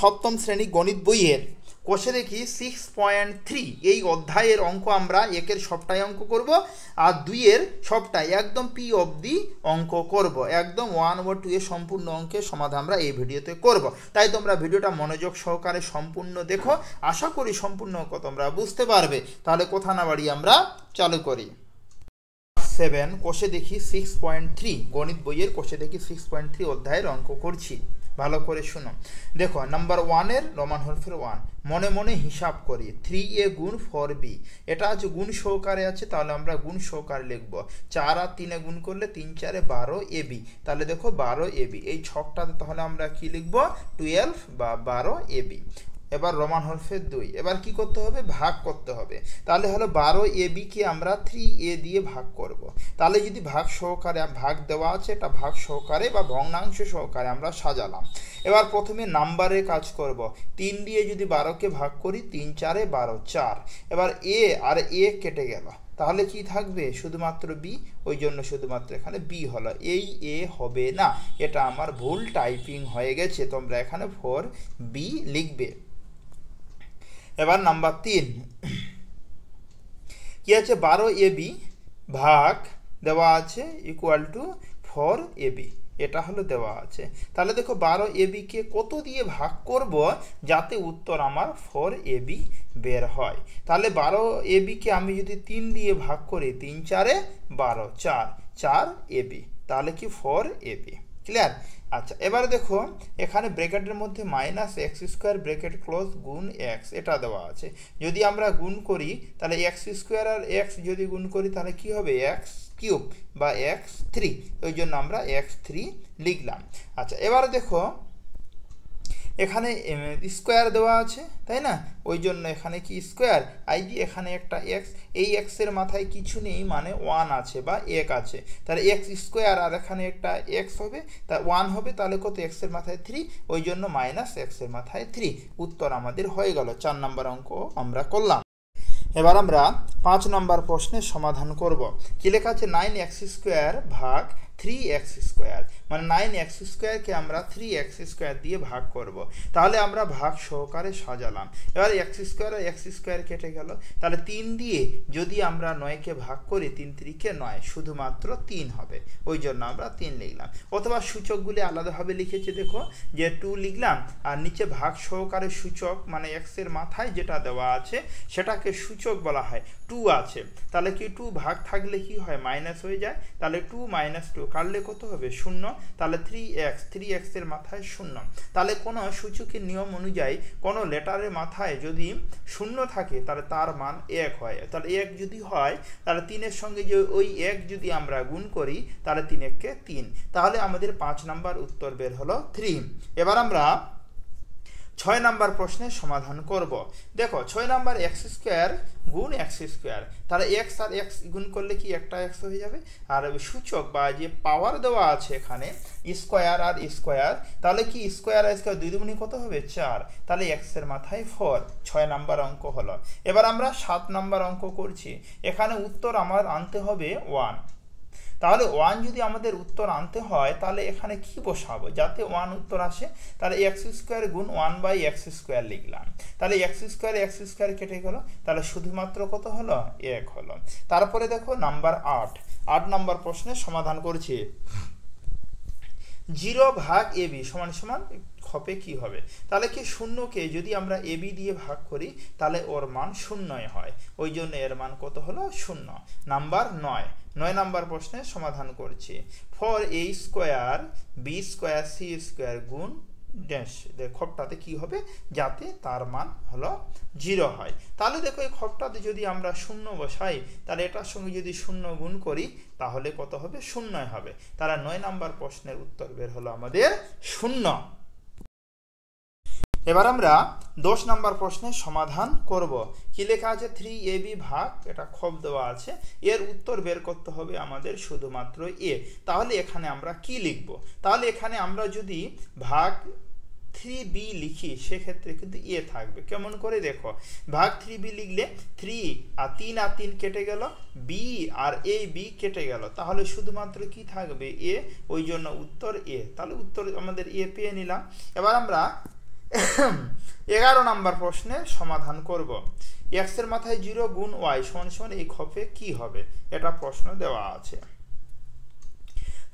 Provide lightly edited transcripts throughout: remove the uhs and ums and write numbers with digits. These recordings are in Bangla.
সপ্তম শ্রেণী গণিত বইয়ের কোষে দেখি 6.3 এই অধ্যায়ের অঙ্ক আমরা একের সবটাই অঙ্ক করব আর দুইয়ের সবটাই একদম পি অবধি অঙ্ক করব, একদম 1 ও 2 এর সম্পূর্ণ অঙ্কের সমাধান আমরা এই ভিডিওতে করব। তাই তোমরা ভিডিওটা মনোযোগ সহকারে সম্পূর্ণ দেখো, আশা করি সম্পূর্ণ অঙ্ক তোমরা বুঝতে পারবে। তাহলে কথা না বাড়িয়ে আমরা চালু করি। 7 কোষে দেখি 6.3 গণিত বইয়ের কোষে দেখি 6.3 অধ্যায়ের অঙ্ক করছি, ভালো করে শুনো। দেখো নাম্বার 1 এর রোমান হরফের 1, মনে মনে হিসাব করি 3a গুণ 4b, এটা আছে গুণ সহকারে আছে, তাহলে আমরা গুণ সহকারে লিখব। 4 আর 3 গুণ করলে 3 4 12ab, তাহলে দেখো 12ab এই ছকটাতে তাহলে আমরা কি লিখব 12 বা 12ab। এবার রোমান হরফের 2, এবার কি করতে হবে ভাগ করতে হবে, তাহলে হলো 12ab কে আমরা 3a দিয়ে ভাগ করব। তাহলে যদি ভাগ সহকারে ভাগ দেওয়া আছে এটা ভাগ সহকারে বা ভগ্নাংশ সহকারে আমরা সাজালাম। এবার প্রথমে নাম্বারে কাজ করব, 3 দিয়ে যদি 12কে ভাগ করি 3 4 12 4, এবার a আর a কেটে গেল, তাহলে কি থাকবে শুধুমাত্র b, ওই জন্য শুধুমাত্র এখানে b হলো, এই a হবে না, এটা আমার ভুল টাইপিং হয়ে গেছে, তোমরা এখানে 4b লিখবে। এবার নাম্বার 3 কি আছে 12ab ভাগ দেওয়া আছে ইকুয়াল টু 4ab, এটা হলো দেওয়া আছে। তাহলে দেখো 12ab কে কত দিয়ে ভাগ করব যাতে উত্তর আমার 4ab বের হয়। তাহলে 12ab কে আমি যদি 3 দিয়ে ভাগ করি 3 4 12 4 4ab, তাহলে কি 4ab। ক্লিয়ার? আচ্ছা এবারে দেখো এখানে ব্র্যাকেটের মধ্যে minus x square bracket close গুণ এক্স, এটা দেওয়া আছে। যদি আমরা গুণ করি তাহলে এক্স স্কোয়ার আর এক্স যদি গুণ করি তাহলে কি হবে এক্স কিউব বা x3, ওই জন্য আমরা x3 লিখলাম। আচ্ছা এবারে দেখো এখানে স্কোয়ার দেওয়া আছে তাই না, ওই জন্য এখানে কি স্কোয়ার আই দিয়ে এখানে একটা এক্স, এই এক্স এর মাথায় কিছু নেই মানে 1 আছে বা 1 আছে, তাহলে এক্স স্কোয়ার আর এখানে একটা এক্স হবে, তা 1 হবে, তাহলে কত এক্স এর মাথায় 3, ওই জন্য মাইনাস এক্স এর মাথায় 3, উত্তর আমাদের হয়ে গেল। 4 নম্বর অঙ্ক আমরা করলাম। এবার আমরা 5 নম্বর প্রশ্নের সমাধান করব। কি লেখা আছে 9x স্কোয়ার ভাগ 3x স্কোয়ার, মানে 9x স্কোয়ারকে আমরা 3x স্কোয়ার দিয়ে ভাগ করব। তাহলে আমরা ভাগ সহকারে সাজালাম। এবার x স্কোয়ার আর x স্কোয়ার কেটে গেল, তাহলে 3 দিয়ে যদি আমরা 9কে ভাগ করি 3 3কে 9, শুধুমাত্র 3 হবে, ওই জন্য আমরা 3 লিখলাম। অথবা সূচকগুলি আলাদাভাবে লিখেছে, দেখো যে 2 লিখলাম আর নিচে ভাগ সহকারে সূচক মানে x এর মাথায় যেটা দেওয়া আছে সেটাকে সূচক বলা হয়, 2 আছে, তাহলে কি 2 ভাগ থাকলে কি হয় মাইনাস হয়ে যায়, তাহলে 2 - 2 কাটলে কত হবে 0, তাহলে 3x এর মাথায় 0। তাহলে কোনো সূচকের নিয়ম অনুযায়ী কোনো লেটারের মাথায় যদি 0 থাকে তাহলে তার মান 1 হয়, তাহলে 1 যদি হয় তাহলে 3 এর সঙ্গে যে ওই 1 যদি আমরা গুণ করি তাহলে 3 1 কে 3, তাহলে আমাদের 5 নাম্বার উত্তর বের হলো 3। এবার আমরা 6 নাম্বার প্রশ্নের সমাধান করব। দেখো 6 নাম্বার x স্কোয়ার গুণ x স্কোয়ার, তাহলে x আর x গুণ করলে কি একটা x হয়ে যাবে, আর সূচক বা যে পাওয়ার দেওয়া আছে এখানে স্কোয়ার আর স্কোয়ার, তাহলে কি স্কোয়ার আর স্কোয়ার 2 দুগুণে কত হবে 4, তাহলে x এর মাথায় 4, 6 নাম্বার অঙ্ক হলো। এবার আমরা 7 নাম্বার অঙ্ক করছি। এখানে উত্তর আমার আনতে হবে 1, তাহলে 1 যদি আমাদের উত্তর আনতে হয় তাহলে এখানে কি বসাবো যাতে 1 উত্তর আসে, তাহলে x স্কোয়ার গুণ 1/x স্কোয়ার লিখলাম, তাহলে x স্কোয়ার কেটে গেল, তাহলে শুধুমাত্র কত হলো 1 হলো। তারপরে দেখো নাম্বার 8 নাম্বার প্রশ্নের সমাধান করছি। 0 ভাগ ab সমান সমান খপে কি হবে, তাহলে কি 0কে যদি আমরা ab দিয়ে ভাগ করি তাহলে ওর মান 0 হয়, ওই জন্য এর মান কত হলো 0। নাম্বার 9 নাম্বার প্রশ্নের সমাধান করছি। 4a square b square c square গুণ ড্যাশ, খপটাতে কি হবে যাতে তার মান হলো 0 হয়। তাহলে দেখো এই খপটাতে যদি আমরা 0 বসাই তাহলে এটার সঙ্গে যদি 0 গুণ করি তাহলে কত হবে 0 হবে, তাহলে 9 নাম্বার প্রশ্নের উত্তর বের হলো আমাদের 0। এবার আমরা 10 নাম্বার প্রশ্নের সমাধান করব। কি লেখা আছে 3ab ভাগ, এটা খপ দেওয়া আছে, এর উত্তর বের করতে হবে আমাদের শুধুমাত্র a, তাহলে এখানে আমরা কি লিখব, তাহলে এখানে আমরা যদি ভাগ 3b লিখি সেক্ষেত্রে কিন্তু a থাকবে। কেমন করে দেখো, ভাগ 3b লিখলে 3 আর 3 কেটে গেল, b আর ab কেটে গেল, তাহলে শুধুমাত্র কি থাকবে a, ওই জন্য উত্তর a, তাহলে উত্তর আমাদের a পেয়ে নিলাম। এবার আমরা 11 নম্বর প্রশ্নের সমাধান করব। এক্স এর মাথায় 0 গুণ ওয়াই সমান সমান এই খপে কি হবে, এটা প্রশ্ন দেওয়া আছে।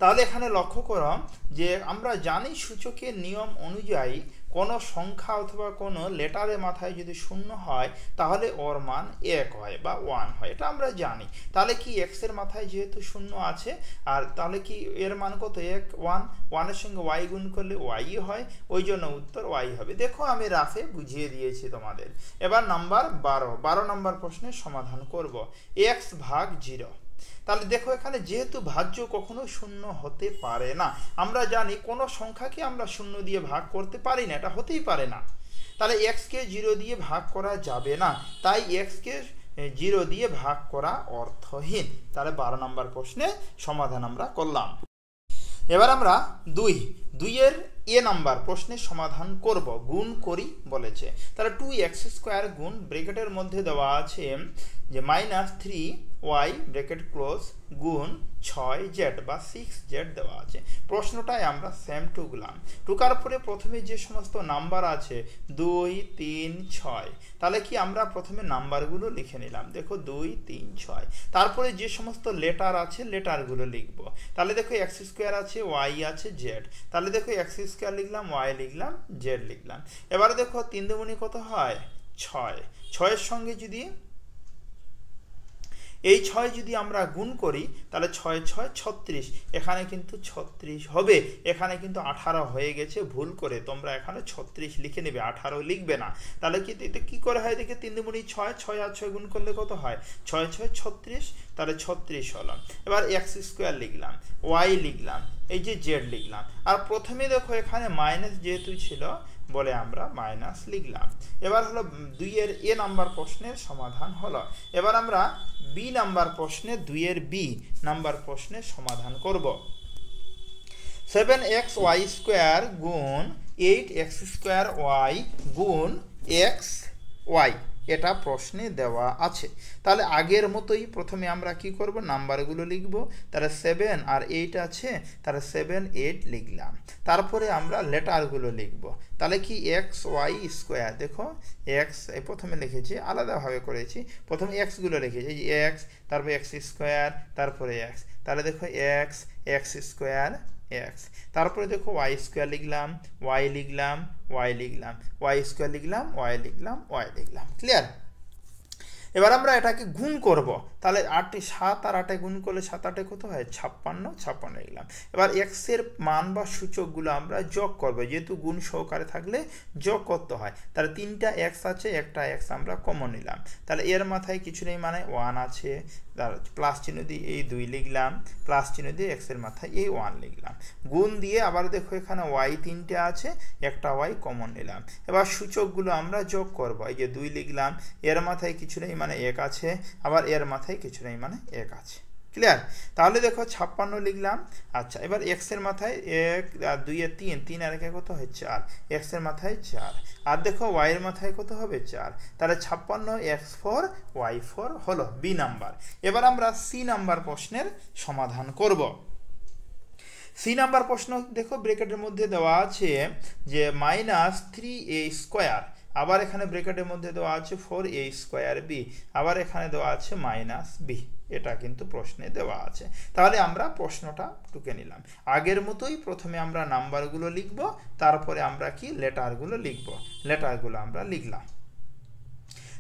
তাহলে এখানে লক্ষ্য করো যে আমরা জানি সূচকের নিয়ম অনুযায়ী কোনো সংখ্যা অথবা কোনো লেটারের মাথায় যদি 0 হয় তাহলে ওর মান 1 হয় বা 1 হয়, এটা আমরা জানি। তাহলে কি এক্স এর মাথায় যেহেতু 0 আছে, আর তাহলে কি এর মান কত, 1 1, 1 এর সঙ্গে ওয়াই গুণ করলে ওয়াই হয়, ওই জন্য উত্তর ওয়াই হবে। দেখো আমি রাফে বুঝিয়ে দিয়েছি তোমাদের। এবার নাম্বার 12 নম্বর প্রশ্নের সমাধান করব। x ভাগ 0। তাহলে দেখো এখানে যেহেতু ভাজ্য কখনো 0 হতে পারে না, আমরা জানি কোনো সংখ্যাকে আমরা 0 দিয়ে ভাগ করতে পারি না, এটা হতেই পারে না। তাহলে x কে 0 দিয়ে ভাগ করা যাবে না, তাই x কে 0 দিয়ে ভাগ করা অর্থহীন। তাহলে 12 নম্বর প্রশ্নের সমাধান আমরা করলাম। এবার আমরা 2 এর এ নাম্বার প্রশ্নের সমাধান করব। গুণ করি বলেছে, তাহলে 2x² গুণ ব্র্যাকেটের মধ্যে দেওয়া আছে যে -3y ব্র্যাকেট ক্লোজ গুণ 6z বা 6z দেওয়া আছে। প্রশ্নটায় আমরা সেম টুকলাম, টুকার পরে প্রথমে যে সমস্ত নাম্বার আছে 2 3 6, তাহলে কি আমরা প্রথমে নাম্বারগুলো লিখে নিলাম। দেখো 2 3 6, তারপরে যে সমস্ত লেটার আছে লেটারগুলো লিখবো। তাহলে দেখো x² আছে, y আছে, z, তাহলে দেখো x² লিখলাম, y লিখলাম, z লিখলাম। এবারে দেখো 3 দুগুণে কত হয় 6, 6 এর সঙ্গে যদি এই 6 যদি আমরা গুণ করি তাহলে 6 6 36, এখানে কিন্তু 36 হবে, এখানে কিন্তু 18 হয়ে গেছে ভুল করে, তোমরা এখানে 36 লিখে নেবে, 18 লিখবে না। তাহলে কি করে হয় দেখে 3 দুগুণে 6, 6 আর 6 গুণ করলে কত হয় 6 6 36, তাহলে 36 হলো। এবার x² লিখলাম, y লিখলাম, এই যে z লিখলাম, আর প্রথমে দেখো এখানে মাইনাস যেহেতু ছিল বলে আমরা মাইনাস লিখলাম। এবার হলো 2 এর এ নাম্বার প্রশ্নের সমাধান হলো। এবার আমরা বি নাম্বার প্রশ্নে 2 এর বি নাম্বার প্রশ্নের সমাধান করব। 7xy² গুণ 8x² গুণ xy, এটা প্রশ্নে দেওয়া আছে। তাহলে আগের মতোই প্রথমে আমরা কি করব, নাম্বারগুলো লিখব। তাহলে 7 আর 8 আছে, তাহলে 7 8 লিখলাম। তারপরে আমরা লেটারগুলো লিখব। তাহলে কি xy², দেখো x প্রথমে লিখেছি, আলাদাভাবে করেছি, প্রথমে x গুলো লিখেছি, এই x, তারপরে x², তারপরে x, তাহলে দেখো x² x, তারপরে দেখো y² লিখলাম, y লিখলাম, y লিখলাম, y² লিখলাম, y লিখলাম, y লিখলাম। ক্লিয়ার? এবার আমরা এটাকে গুণ করব। তাহলে 7 আর 8 গুণ করলে 7 8 কত হয় 56, 56 লিখলাম। এবার x এর মান বা সূচকগুলো আমরা যোগ করব, যেহেতু গুণ সহকারে থাকলে যোগ করতে হয়। তাহলে 3টা x আছে, একটা x আমরা কমন নিলাম, তাহলে এর মাথায় কিছু নেই মানে 1 আছে, তার প্লাস চিহ্ন দিয়ে এই 2 লিখলাম, প্লাস চিহ্ন দিয়ে x এর মাথায় এই 1 লিখলাম। গুণ দিয়ে আবার দেখো এখানে y 3টে আছে, একটা y কমন নিলাম। এবার সূচকগুলো আমরা যোগ করব, এই যে 2 লিখলাম, এর মাথায় কিছু নেই মানে 1 আছে, আবার এর মাথায় কিছু নেই মানে 1 আছে। ক্লিয়ার? তাহলে দেখো 56 লিখলাম। আচ্ছা, এবার x এর মাথায় 1 আর 2 এর 3, 3 আর 1 কত হয় 4, x এর মাথায় 4, আর দেখো y এর মাথায় কত হবে 4, তাহলে 56 x4 y4 হলো বি নাম্বার। এবার আমরা সি নাম্বার প্রশ্নের সমাধান করব। সি নাম্বার প্রশ্ন দেখো ব্র্যাকেটের মধ্যে দেওয়া আছে যে -3a², আবার এখানে ব্র্যাকেটের মধ্যে দেওয়া আছে 4a²b, আবার এখানে দেওয়া আছে -b, এটা কিন্তু প্রশ্নে দেওয়া আছে। তাহলে আমরা প্রশ্নটা টুকে নিলাম। আগের মতোই প্রথমে আমরা নাম্বারগুলো লিখব, তারপরে আমরা কি লেটারগুলো লিখব, লেটারগুলো আমরা লিখলাম।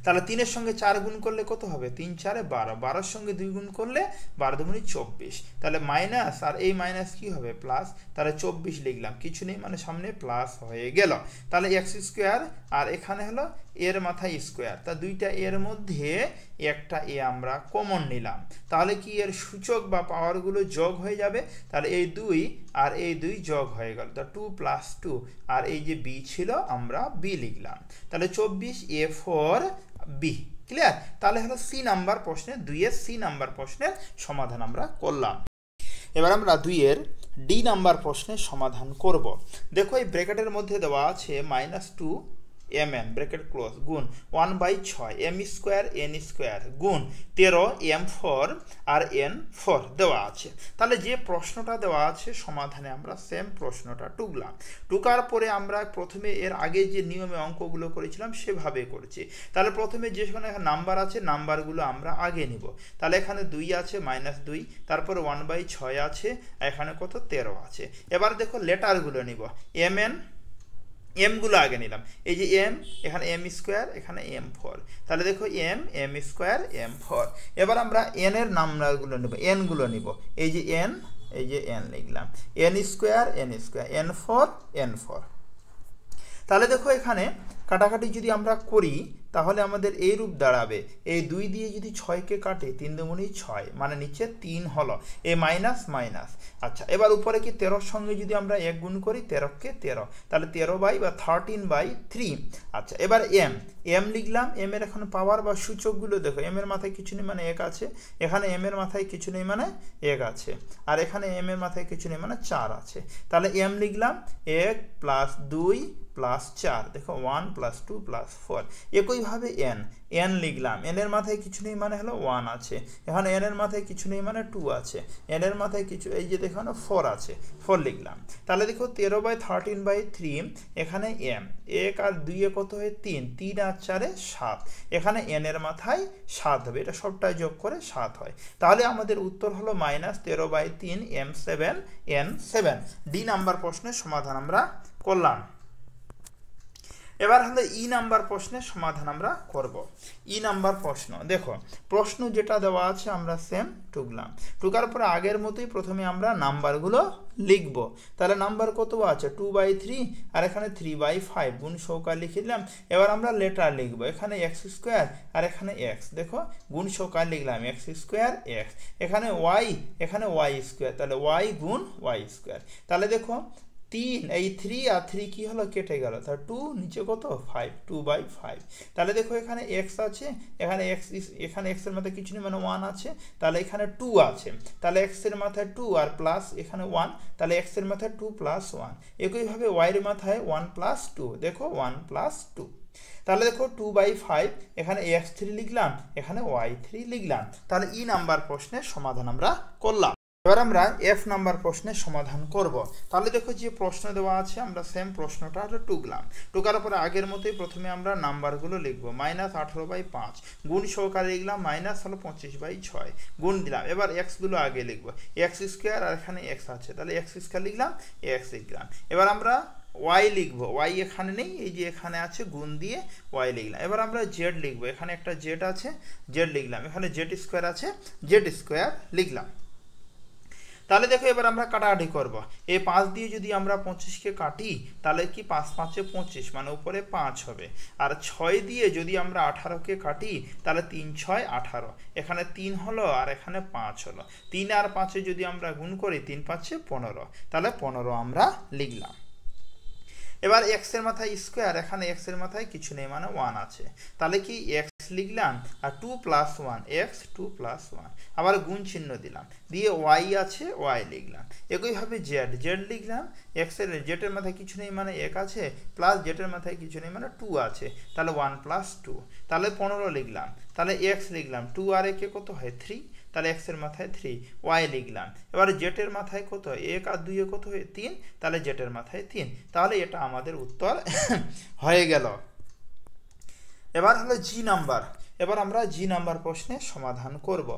তাহলে 3 এর সঙ্গে 4 গুণ করলে কত হবে 3 4 12, 12 এর সঙ্গে 2 গুণ করলে 12 দুগুণে 24, তাহলে মাইনাস আর এই মাইনাস কি হবে প্লাস, তাহলে 24 লিখলাম, কিছু নেই মানে সামনে প্লাস হয়ে গেল। তাহলে x² আর এখানে হলো এর মাথায় স্কোয়ার, তা দুইটা এর মধ্যে একটা এ আমরা কমন নিলাম, তাহলে কি এর সূচক বা পাওয়ারগুলো যোগ হয়ে যাবে। তাহলে এই 2 আর এই 2 যোগ হয়ে গেল, তা 2 + 2, আর এই যে b ছিল আমরা b লিখলাম, তাহলে 24a4 b। ক্লিয়ার? তাহলে হলো সি নাম্বার প্রশ্নে 2 এর সি নাম্বার প্রশ্নের সমাধান আমরা করলাম। এবার আমরা 2 এর ডি নাম্বার প্রশ্নের সমাধান করব। দেখো এই ব্র্যাকেটের মধ্যে দেওয়া আছে -2 এম এন ব্র্যাকেট ক্লোজ গুণ 1/6 এম স্কোয়ার এন স্কোয়ার গুণ 13 M4 আর N4 দেওয়া আছে। তাহলে যে প্রশ্নটা দেওয়া আছে সমাধানে আমরা সেম প্রশ্নটা টুকলাম। টুকার পরে আমরা প্রথমে এর আগে যে নিয়মে অঙ্কগুলো করেছিলাম সেভাবে করছি। তাহলে প্রথমে যেখানে নাম্বার আছে নাম্বারগুলো আমরা আগে নিব। তাহলে এখানে 2 আছে -2, তারপরে 1/6 আছে, এখানে কত 13 আছে। এবার দেখো লেটারগুলো নিব। এমগুলো আগে নিলাম, এই যে এম, এখানে এম স্কোয়ার, এখানে M4, তাহলে দেখো এম স্কোয়ার M4। এবার আমরা এন এর নাম্বারগুলো নেব, এনগুলো নিব, এই যে এন, এই যে এন লিখলাম, এন স্কোয়ার N4। তাহলে দেখো এখানে কাটাকাটি যদি আমরা করি তাহলে আমাদের এই রূপ দাঁড়াবে, এই 2 দিয়ে যদি 6কে কাটে 3 দুগুণে 6, মানে নিচে 3 হলো, এ মাইনাস মাইনাস। আচ্ছা, এবার উপরে কি 13 সঙ্গে যদি আমরা 1 গুণ করি 13কে 13, তাহলে 13/13/3। আচ্ছা, এবার এম লিখলাম, এম এর এখন পাওয়ার বা সূচকগুলো দেখো, এম এর মাথায় কিছু নেই মানে 1 আছে, এখানে এম এর মাথায় কিছু নেই মানে 1 আছে, আর এখানে এম এর মাথায় কিছু নেই মানে 4 আছে। তাহলে এম লিখলাম 1 + 2 + 4, দেখো 1 + 2 + 4। একইভাবে এন লিখলাম, এন এর মাথায় কিছু নেই মানে হলো 1 আছে, এখানে এন এর মাথায় কিছু নেই মানে 2 আছে, এন এর মাথায় কিছু, এই যে দেখো 4 আছে, 4 লিখলাম। তাহলে দেখো 13/13/3, এখানে এম 1 আর 2 এ কত হয় 3, 3 আর 4 এ 7, এখানে এন এর মাথায় 7 হবে, এটা সবটাই যোগ করে 7 হয়। তাহলে আমাদের উত্তর হলো -13/3 M7 N7। ডি নাম্বার প্রশ্নের সমাধান আমরা করলাম। এবার হলো ই নাম্বার প্রশ্নের সমাধান আমরা করব। ই নাম্বার প্রশ্ন, দেখো প্রশ্ন যেটা দেওয়া আছে আমরা সেম টুকলাম, টুকার পরে আগের মতোই প্রথমে আমরা নাম্বারগুলো লিখব। তাহলে নাম্বার কত আছে 2/3, আর এখানে 3/5 গুণ সহকার লিখে দিলাম। এবার আমরা লেটার লিখব, এখানে x² আর এখানে x, দেখো গুণ সহকার লিখলাম x², x, এখানে y², তাহলে y গুণ y²। তাহলে দেখো 3, এই 3 আর 3 কি হলো কেটে গেল, তাহলে 2, নিচে কত 5, 2/5। তাহলে দেখো এখানে x আছে, এখানে x এর মাথায় কিছু নেই মানে 1 আছে, তাহলে এখানে 2 আছে, তাহলে x এর মাথায় 2 আর প্লাস এখানে 1, তাহলে x এর মাথায় 2 + 1। একইভাবে y এর মাথায় 1 + 2, দেখো 1 + 2। তাহলে দেখো 2/5, এখানে x3 লিখলাম, এখানে y3 লিখলাম। তাহলে ই নাম্বার প্রশ্নের সমাধান আমরা করলাম। এবার আমরা এফ নাম্বার প্রশ্নের সমাধান করব। তাহলে দেখো যে প্রশ্ন দেওয়া আছে আমরা সেম প্রশ্নটা টুকলাম, টুকার পরে আগের মতোই প্রথমে আমরা নাম্বারগুলো লিখব। -18/5 গুণ সহকারে লিখলাম, মাইনাস হলো 25/6 গুণ দিলাম। এবার এক্সগুলো আগে লিখব, x² আর এখানে x আছে, তাহলে x² লিখলাম, x লিখলাম। এবার আমরা y লিখব, y এখানে নেই, এই যে এখানে আছে, গুণ দিয়ে y লিখলাম। এবার আমরা z লিখব, এখানে একটা z আছে, z লিখলাম, এখানে z² আছে, z² লিখলাম। তাহলে দেখো এবার আমরা কাটাকাটি করব। এই 5 দিয়ে যদি আমরা 25কে কাটি তাহলে কি 5 × 5 = 25, মানে উপরে 5 হবে। আর 6 দিয়ে যদি আমরা 18কে কাটি তাহলে 3 × 6 = 18, এখানে 3 হলো আর এখানে 5 হলো। 3 আর 5 যদি আমরা গুণ করি 3 × 5 = 15, তাহলে 15 আমরা লিখলাম। এবার x এর মাথায় স্কোয়ার, এখানে x এর মাথায় কিছু নেই মানে 1 আছে, তাহলে কি x লিখলাম, আর 2 + 1, x 2 + 1, আবার গুণ চিহ্ন দিলাম, দিয়ে y আছে, y লিখলাম। একইভাবে z লিখলাম, x এর z এর মাথায় কিছু নেই মানে 1 আছে, প্লাস z এর মাথায় কিছু নেই মানে 2 আছে, তাহলে 1 + 2, তাহলে 15 লিখলাম। তাহলে x লিখলাম, 2 আর 1 কত হয় 3, তাহলে x এর মাথায় 3, y লিখলাম। এবার z এর মাথায় কত হয় 1 আর 2 কত হয় 3, তাহলে z এর মাথায় 3, তাহলে এটা আমাদের উত্তর হয়ে গেল। এবার হলো জি নাম্বার। এবার আমরা জি নাম্বার প্রশ্নের সমাধান করব।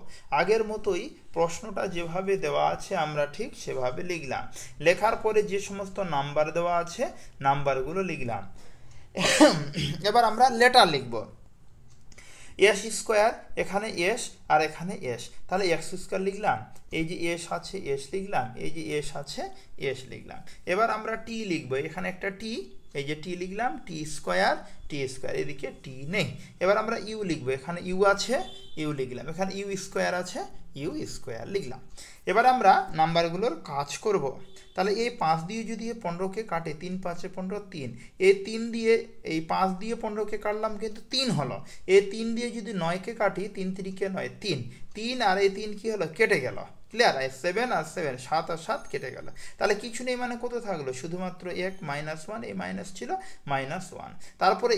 আগের মতোই প্রশ্নটা যেভাবে দেওয়া আছে আমরা ঠিক সেভাবে লিখলাম, লেখার পরে যে সমস্ত নাম্বার দেওয়া আছে নাম্বারগুলো লিখলাম। এবার আমরা লেটার লিখব, s², এখানে s আর এখানে s, তাহলে x² লিখলাম, এই যে s আছে s লিখলাম, এই যে s আছে s লিখলাম। এবার আমরা t লিখব, এখানে একটা t, এই যে t লিখলাম, t², এদিকে t নেই। এবার আমরা u লিখব, এখানে u আছে, u লিখলাম, এখানে u² আছে, u² লিখলাম। এবার আমরা নাম্বারগুলোর কাজ করব। তাহলে এই 5 দিয়ে যদি 15কে কাটে 3 × 5 = 15, 3, এই 3 দিয়ে, এই 5 দিয়ে 15কে কাটলাম কিন্তু 3 হলো। এই 3 দিয়ে যদি 9কে কাটি 3 × 3 = 9, 3 আর এই 3 কি হলো কেটে গেল, ক্লিয়ার? 7 আর 7, 7 আর 7 কেটে গেল, তাহলে কিছু নেই, মানে কত থাকলো? শুধুমাত্র 1 -1, এই মাইনাস ছিল -1। তারপরে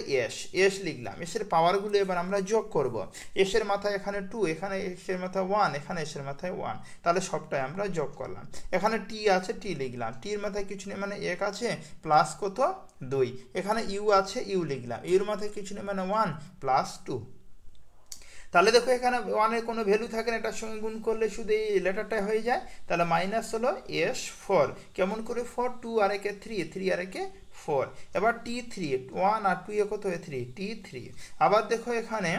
এস লিখলাম, এসের পাওয়ারগুলো এবার আমরা যোগ করব। এসের মাথায় এখানে 2, এখানে এসের মাথায় 1, এখানে এসের মাথায় 1, তাহলে সবটাই আমরা যোগ করলাম। এখানে টি আছে, টি লিখলাম, টির মাথায় কিছু নেই মানে 1 আছে, প্লাস কত 2, এখানে ইউ আছে, ইউ লিখলাম, ইউর মাথায় কিছু নেই মানে 1 প্লাস 2। তাহলে দেখো এখানে 1 এর কোনো ভ্যালু থাকে না, এটার সঙ্গে গুণ করলে শুধু এই লেটারটাই হয়ে যায়। তাহলে মাইনাস হলো S4, কেমন করে 4, 2 আর একে 3, 3 আর একে 4। এবার T3, 1 আর 2 এ কত হয় 3, T3। আবার দেখো এখানে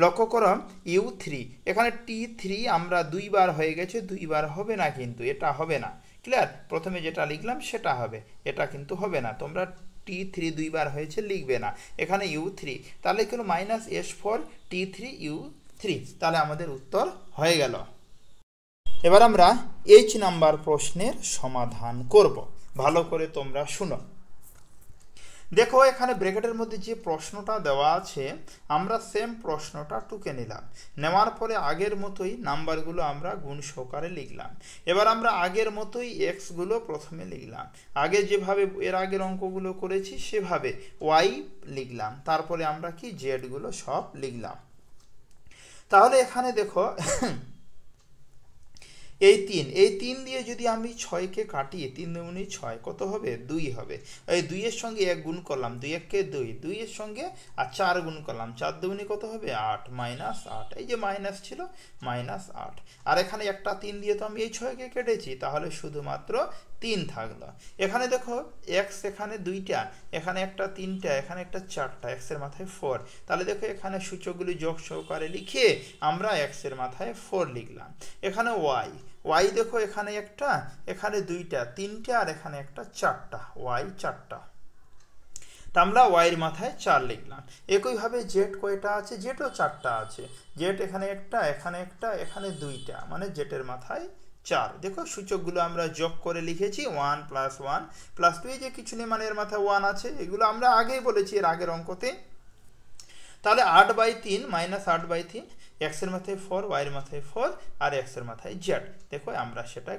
লক্ষ্য করো U3, এখানে T3 আমরা 2 বার হয়ে গেছে, 2 বার হবে না, কিন্তু এটা হবে না। ক্লিয়ার? প্রথমে যেটা লিখলাম সেটা হবে, এটা কিন্তু হবে না। তোমরা T3 2 বার হয়েছে লিখবে না, এখানে U3, তাহলে কোনো -S4 T3 U3, তাহলে আমাদের উত্তর হয়ে গেল। এবার আমরা H নাম্বার প্রশ্নের সমাধান করব, ভালো করে তোমরা শুনো। দেখো এখানে ব্র্যাকেটের মধ্যে যে প্রশ্নটা দেওয়া আছে, আমরা সেম প্রশ্নটা টুকে নিলাম, নেওয়ার পরে আগের মতোই নাম্বারগুলো আমরা গুণ সহকারে লিখলাম। এবার আমরা আগের মতোই এক্সগুলো প্রথমে লিখলাম, আগে যেভাবে এর আগের অঙ্কগুলো করেছি সেভাবে ওয়াই লিখলাম, তারপরে আমরা কি জেডগুলো সব লিখলাম। তাহলে এখানে দেখো এই 3 দিয়ে যদি আমি 6কে কাটি, 3 দুগুণে 6, কত হবে 2 হবে। এই 2 এর সঙ্গে 1 গুণ করলাম, 2 1 2, 2 এর সঙ্গে আর 4 গুণ করলাম, 4 দুগুণে কত হবে 8, -8, এই যে মাইনাস ছিল -8। আর এখানে একটা 3 দিয়ে তো আমি এই 6কে কেটেছি, তাহলে শুধুমাত্র 3 থাকলো। এখানে দেখো এক্স এখানে 2টা, এখানে একটা 3টা, এখানে একটা 4টা, এক্স এর মাথায় 4। তাহলে দেখো এখানে সূচকগুলি যোগ সহকারে লিখে আমরা এক্স এর মাথায় 4 লিখলাম। এখানে ওয়াই দেখো এখানে একটা, এখানে 2টা, 3টা, আর এখানে একটা 4টা, ওয়াই 4টা, তা আমরা ওয়াইয়ের মাথায় 4 লিখলাম। একইভাবে জেড কয়টা আছে? জেডও 4টা আছে, জেড এখানে একটা, এখানে একটা, এখানে 2টা, মানে জেডের মাথায় 4। দেখো সূচকগুলো আমরা যোগ করে লিখেছি 1 + 1 + 2, এই যে কিছু নেই মানে এর মাথায় 1 আছে, এগুলো আমরা আগেই বলেছি এর আগের অঙ্কতে। তাহলে 8/3 -8/3, এক্স এর মাথায় 4, ওয়াইয়ের মাথায় 4, আর এক্স এর মাথায় জেড। দেখো আমরা সেটা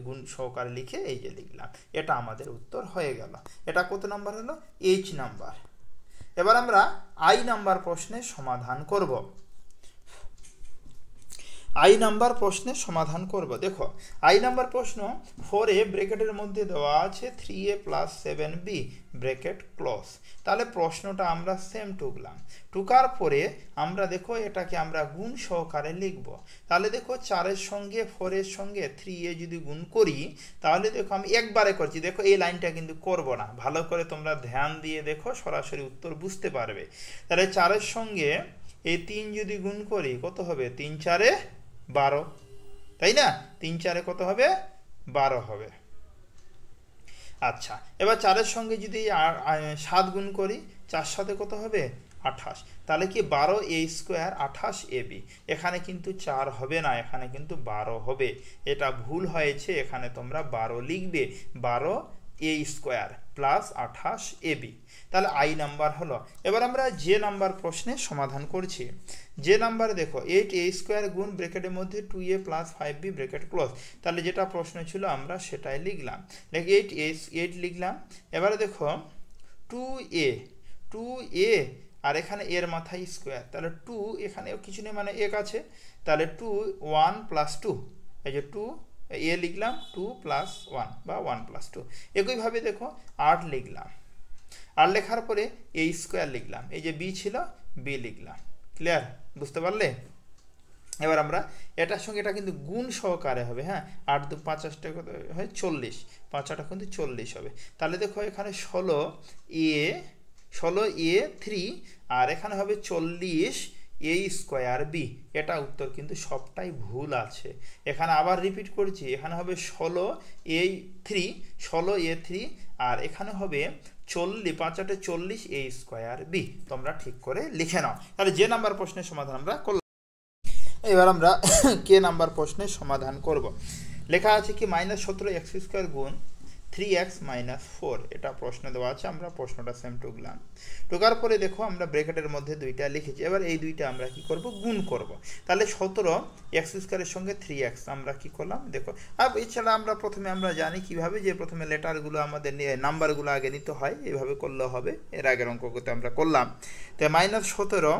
গুণ সহকারে লিখে এই যে লিখলাম, এটা আমাদের উত্তর হয়ে গেল। এটা কত নাম্বার হলো? H number. এবার আমরা I নাম্বার প্রশ্নের সমাধান করব। I নাম্বার প্রশ্নের সমাধান করব। দেখো I নাম্বার প্রশ্ন 4a ব্র্যাকেটের মধ্যে দেওয়া আছে 3a + 7b ব্র্যাকেট ক্লোজ। তাহলে প্রশ্নটা আমরা সেম টুকলাম, টুকার পরে আমরা দেখো এটাকে আমরা গুণ সহকারে লিখব। তাহলে দেখো 4 এর সঙ্গে 4 এর সঙ্গে 3a যদি গুণ করি, তাহলে দেখো আমি একবারে করছি, দেখো এই লাইনটা কিন্তু করব না, ভালো করে তোমরা ধ্যান দিয়ে দেখো, সরাসরি উত্তর বুঝতে পারবে। তাহলে 4 এর সঙ্গে এই 3 যদি গুণ করি, কত হবে? 3 × 4 = 12, তাই না? 3 × 4 = কত হবে? 12 হবে। আচ্ছা, এবার 4 এর সঙ্গে যদি 7 গুণ করি, 4 × 7 = কত হবে? 28। তাহলে কি 12a² 28ab। এখানে কিন্তু 4 হবে না, এখানে কিন্তু 12 হবে, এটা ভুল হয়েছে, এখানে তোমরা 12 লিখবে, 12a² + 28ab। তাহলে I নাম্বার হলো। এবার আমরা যে নাম্বার প্রশ্নের সমাধান করছি, যে নাম্বার দেখো 8a² গুণ ব্র্যাকেটের মধ্যে 2a + 5b ব্র্যাকেট ক্লোজ। তাহলে যেটা প্রশ্ন ছিল আমরা সেটাই লিখলাম, 8 লিখলাম। এবারে দেখো 2a আর এখানে এর মাথায় স্কোয়ার, তাহলে 2 এখানেও কিছু নেই মানে 1 আছে, তাহলে 2 1 + 2, এই যে 2 এ লিখলাম, 2 + 1 বা 1 + 2। একইভাবে দেখো 8 লিখলাম, আর লেখার পরে a² লিখলাম, এই যে b ছিল b লিখলাম। ক্লিয়ার? বুঝতে পারলে? এবার আমরা এটার সঙ্গে এটা কিন্তু গুণ সহকারে হবে, হ্যাঁ, 8 × 2 = 50, হয় 40, 5 × 8 কিন্তু 40 হবে। তাহলে দেখো এখানে 16a3, আর এখানে হবে 40a²b। এটা উত্তর কিন্তু সবটাই ভুল আছে, এখানে আবার রিপিট করছি, এখানে হবে 16a3, আর এখানে হবে 40, 5 × 8 = 40a²b। তোমরা ঠিক করে লিখে নাও। তাহলে যে নাম্বার প্রশ্নের সমাধান আমরা করলাম। এবার আমরা কে নাম্বার প্রশ্নের সমাধান করব। লেখা আছে কি -17x² গুণ 3x মাইনাস 4, এটা প্রশ্ন দেওয়া আছে, আমরা প্রশ্নটা সেম টুকলাম। টুকার পরে দেখো আমরা ব্র্যাকেটের মধ্যে দুইটা লিখেছি, এবার এই দুইটা আমরা কি করব, গুণ করব। তাহলে 17 এক্স স্কোয়ারের সঙ্গে 3x আমরা কি করলাম দেখো। আর এছাড়া আমরা প্রথমে আমরা জানি কিভাবে, যে প্রথমে লেটারগুলো আমাদের নাম্বারগুলো আগে নিতে হয়, এইভাবে করলে হবে। এর আগের অঙ্কতে আমরা করলাম। তো -17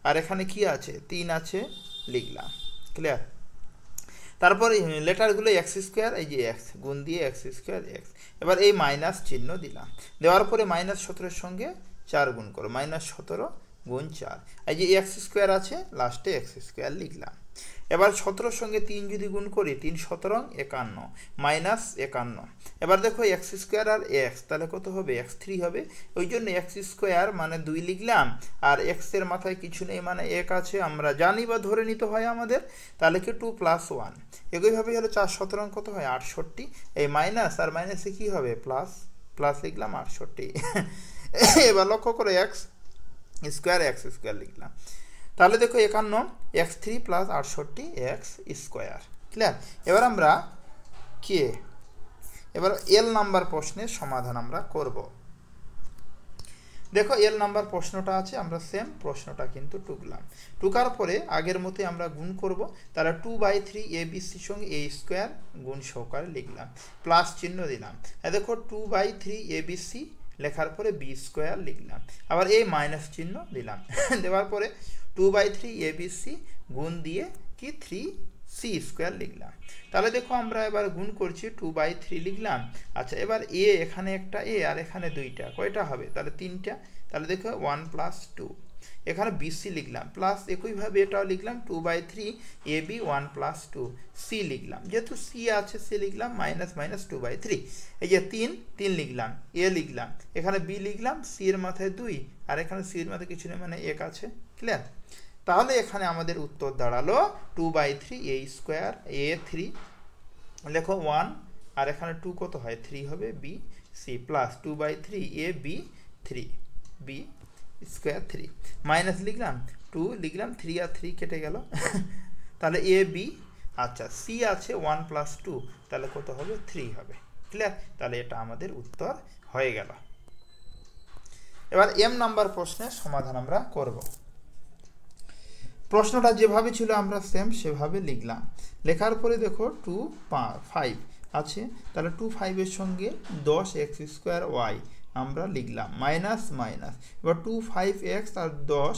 আর এখানে কি আছে, 3 আছে, লিখলাম। ক্লিয়ার? তারপরে লেটারগুলো এক্স স্কোয়ার, এই যে এক্স গুণ দিয়ে এক্স স্কোয়ার এক্স, এবার এই মাইনাস চিহ্ন দিলাম। দেওয়ার পরে -17 সঙ্গে 4 গুণ করো, -17 গুণ 4, এই যে এক্স স্কোয়ার আছে, লাস্টে এক্স স্কোয়ার লিখলাম। এবার 17 সঙ্গে 3 যদি গুণ করি, 3 17 51 -51। এবার দেখো এক্স স্কোয়ার আর এক্স, তাহলে কত হবে, x3 হবে। ওই জন্য এক্স স্কোয়ার মানে 2 লিখলাম, আর এক্স এর মাথায় কিছু নেই মানে 1 আছে, আমরা জানি বা ধরে নিতে হয় আমাদের। তাহলে কি 2 + 1, একইভাবে হলো 4 17 কত হয় 68, এই মাইনাস আর মাইনাসে কি হবে প্লাস, প্লাস লিখলাম 68। এবার লক্ষ্য করে এক্স স্কোয়ার লিখলাম। তাহলে দেখো 51 x3 + 68 x স্কোয়ার। ক্লিয়ার? এবার আমরা এবার এল নাম্বার প্রশ্নের সমাধান আমরা করব। দেখো এল নাম্বার প্রশ্নটা আছে, আমরা সেম প্রশ্নটা কিন্তু টুকলাম। টুকার পরে আগের মতোই আমরা গুণ করব। তাহলে 2/3 abc সঙ্গে a স্কোয়ার গুণ সহকারে লিখলাম, প্লাস চিহ্ন দিলাম। দেখো 2/3 abc লেখার পরে b স্কোয়ার লিখলাম, আবার এই মাইনাস চিহ্ন দিলাম। দেওয়ার পরে 2/3 abc গুণ দিয়ে কি 3c স্কোয়ার লিখলাম। তাহলে দেখো আমরা এবার গুণ করছি, 2/3 লিখলাম। আচ্ছা, এবার a, এখানে একটা a আর এখানে দুইটা, কয়টা হবে, তাহলে 3টা। তাহলে দেখো 1 + 2, এখানে bc লিখলাম, প্লাস একইভাবে এটাও লিখলাম 2/3 ab 1 + 2 c লিখলাম, যেহেতু c আছে c লিখলাম, মাইনাস 2/3, এই যে 3 লিখলাম, a লিখলাম, এখানে b লিখলাম, c এর মাথায় 2 আর এখানে c এর মাথায় কিছু নেই মানে 1 আছে। ক্লিয়ার? তাহলে এখানে আমাদের উত্তর দাঁড়ালো 2/3 a স্কোয়ার, a3 লেখো 1 আর এখানে 2 কত হয় 3 হবে, b c plus 2/3 a b 3 b square 3 minus লিখলাম 2 লিখলাম, 3 আর 3 কেটে গেল। তাহলে a b, আচ্ছা c আছে 1 + 2, তাহলে কত হবে 3 হবে। ক্লিয়ার? তাহলে এটা আমাদের উত্তর হয়ে গেল। এবার এম নাম্বার প্রশ্নের সমাধান আমরা করব। প্রশ্নটা যেভাবে ছিল আমরা সেম সেভাবে লিখলাম। লেখার পরে দেখো 2 5 আছে, তাহলে 2 5 এর সঙ্গে 10x স্কোয়ার y আমরা লিখলাম, মাইনাস মাইনাস। এবার 2 5x আর 10,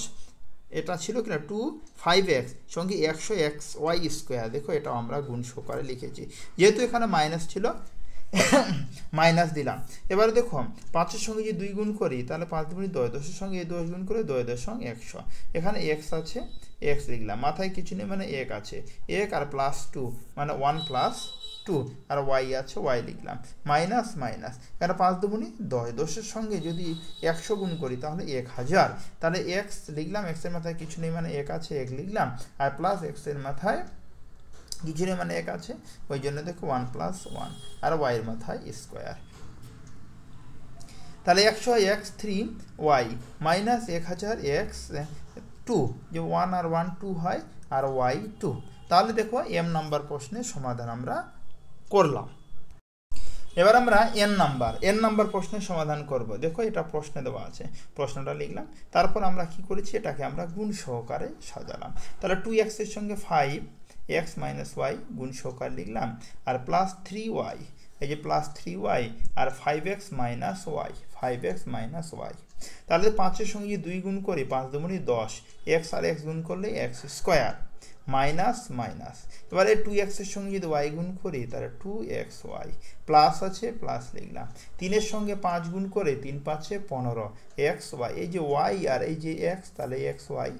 এটা ছিল কিনা 2 5x সঙ্গে 100x y স্কোয়ার, দেখো এটা আমরা গুণ সহকারে লিখেছি, যেহেতু এখানে মাইনাস ছিল মাইনাস দিলাম। এবারে দেখো 5-এর সঙ্গে যে 2 গুণ করি, তাহলে 5 × 2 = 10, 10-এর সঙ্গে 10 গুণ করে 2 × 10 = 100, এখানে x আছে x লিখলাম, মাথায় কিছু নেই মানে 1 আছে, 1 আর +2 মানে 1 + 2 আর y আছে y লিখলাম, মাইনাস মাইনাস, এখানে 5 × 2 = 10, 10-এর সঙ্গে যদি 100 গুণ করি তাহলে 1000, তাহলে x লিখলাম, x এর মাথায় কিছু নেই মানে 1 আছে 1 লিখলাম, আর প্লাস x এর মাথায় কিছু নেই মানে 1 আছে, ওই জন্য দেখো 1 + 1 আর y এর মাথায় স্কোয়ার। তাহলে 100x3 y মাইনাস 1000x2, যে 1 আর 1 2 হয় আর y 2। তাহলে দেখো এম নাম্বার প্রশ্নের সমাধান আমরা করলাম। এবার আমরা এন নাম্বার প্রশ্নের সমাধান করব। দেখো এটা প্রশ্নে দেওয়া আছে, প্রশ্নটা লিখলাম, তারপর আমরা কি করেছি, এটাকে আমরা গুণ সহকারে সাজালাম। তাহলে 2x এর সঙ্গে 5x - y গুণ সহকারে লিখলাম, আর প্লাস 3y, এই যে প্লাস 3y আর 5x - y 5x - y। তাহলে 5-এর সঙ্গে যদি 2 গুণ করি, 5 × 2 = 10, x আর x গুণ করলে x স্কোয়ার, মাইনাস মাইনাস। এবার এই 2x এর সঙ্গে যদি y গুণ করি, তাহলে 2xy, প্লাস আছে প্লাস লিখলাম, 3-এর সঙ্গে 5 গুণ করে 3 × 5 = 15, xy, এই যে y আর এই যে x, তাহলে xy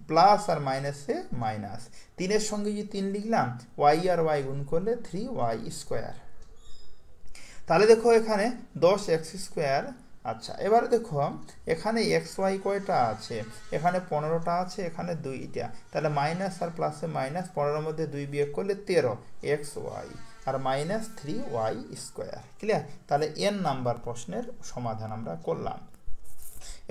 প্লাস আর মাইনাসে মাইনাস, 3-এর সঙ্গে যে 3 লিখলাম, y আর y গুণ করলে 3y স্কোয়ার। তাহলে দেখো এখানে 10x স্কোয়ার। আচ্ছা, এবারে দেখো এখানে xy কয়টা আছে, এখানে 15টা আছে, এখানে 2টা, তাহলে মাইনাস আর প্লাসে মাইনাস, 15-এর মধ্যে 2 বিয়োগ করলে 13xy আর মাইনাস 3y স্কোয়ার। ক্লিয়ার? তাহলে এন নাম্বার প্রশ্নের সমাধান আমরা করলাম।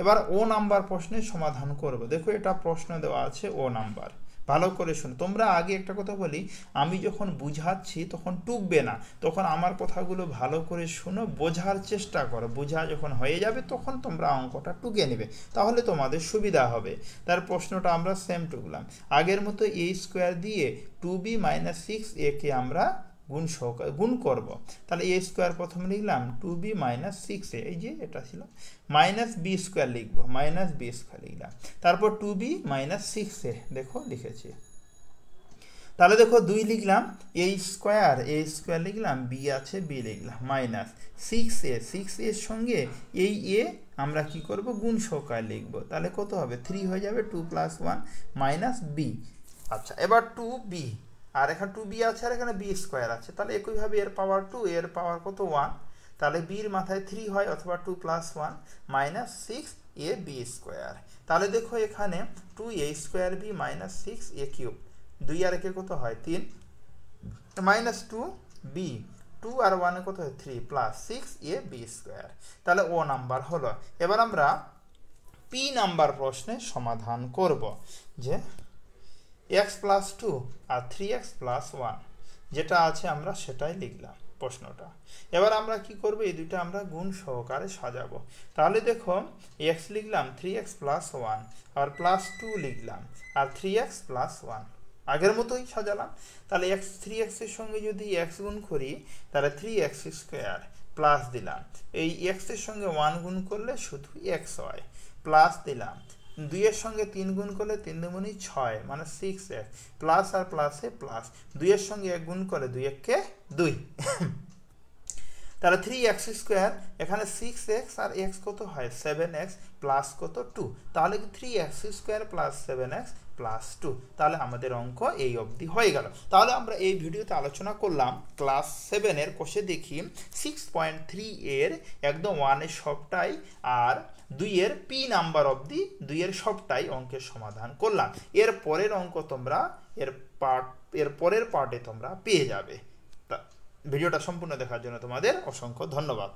এবার ও নাম্বার প্রশ্নের সমাধান করব। দেখো এটা প্রশ্ন দেওয়া আছে ও নাম্বার, ভালো করে শোনো। তোমরা আগে একটা কথা বলি, আমি যখন বুঝাচ্ছি তখন টুকবে না, তখন আমার কথাগুলো ভালো করে শোনো, বোঝার চেষ্টা করো। বোঝা যখন হয়ে যাবে তখন তোমরা অঙ্কটা টুকে নেবে, তাহলে তোমাদের সুবিধা হবে। তার প্রশ্নটা আমরা সেম টুকলাম, আগের মতো এ স্কোয়ার দিয়ে 2b মাইনাস 6a কে আমরা গুণ করব। তাহলে এ স্কোয়ার প্রথম লিখলাম, 2b মাইনাস 6a, এই যে এটা ছিল, মাইনাস বি স্কোয়ার লিখবো, মাইনাস বি স্কোয়ার লিখলাম, তারপর 2b মাইনাস 6a, দেখো লিখেছি। তাহলে দেখো 2 লিখলাম, এ স্কোয়ার লিখলাম, বি আছে বি লিখলাম, মাইনাস 6a, 6a এর সঙ্গে এই এ আমরা কি করব, গুণ সহকারে লিখবো। তাহলে কত হবে, 3 হয়ে যাবে, 2 প্লাস 1 মাইনাস বি। আচ্ছা, এবার 2b, আর এখানে 2b আছে আর এখানে বি স্কোয়ার আছে, তাহলে একইভাবে এর পাওয়ার 2, এর পাওয়ার কত 1, তাহলে বির মাথায় 3 হয়, অথবা 2 plus 1 minus 6a B square. তাহলে দেখো এখানে 2a square B minus 6a cube, 2 আর 1 কত হয় 3, মাইনাস 2b, 2 আর 1 কত হয় 3, প্লাস 6a বি স্কোয়ার। তাহলে ও নাম্বার হলো। এবার আমরা পি নাম্বার প্রশ্নে সমাধান করব, যে x প্লাস 2 আর 3x প্লাস 1 যেটা আছে আমরা সেটাই লিখলাম প্রশ্নটা। এবার আমরা কি করব, এই দুটো আমরা গুণ সহকারে সাজাবো। তাহলে দেখো x লিখলাম 3x প্লাস 1, আর প্লাস 2 লিখলাম, আর 3x প্লাস 1 আগের মতোই সাজালাম। তাহলে 3x এর সঙ্গে যদি x গুণ করি, তাহলে 3x স্কোয়ার, প্লাস দিলাম, এই x এর সঙ্গে 1 গুণ করলে শুধু x হয়, প্লাস দিলাম, 2 এর সঙ্গে 3 গুণ করলে 3 দুগুণে 6 মানে 6x, প্লাস আর প্লাসে প্লাস, 2 এর সঙ্গে 1 গুণ করে 2 1 2 তাহলে 3x স্কোয়ার, এখানে 6x আর x কত হয় 7x, প্লাস কত 2, তাহলে 3x square plus 7x plus 2। তাহলে আমাদের অঙ্ক এই অবধি হয়ে গেল। তাহলে আমরা এই ভিডিওতে আলোচনা করলাম ক্লাস 7 এর কোষে দেখি 6.3 এর একদম 1 এর সবটাই, আর 2 এর পি নাম্বার অবধি 2 এর সবটাই অঙ্কের সমাধান করলাম। এর পরের অঙ্ক তোমরা এর পরের পার্টে তোমরা পেয়ে যাবে। ভিডিওটা সম্পূর্ণ দেখার জন্য তোমাদের অসংখ্য ধন্যবাদ।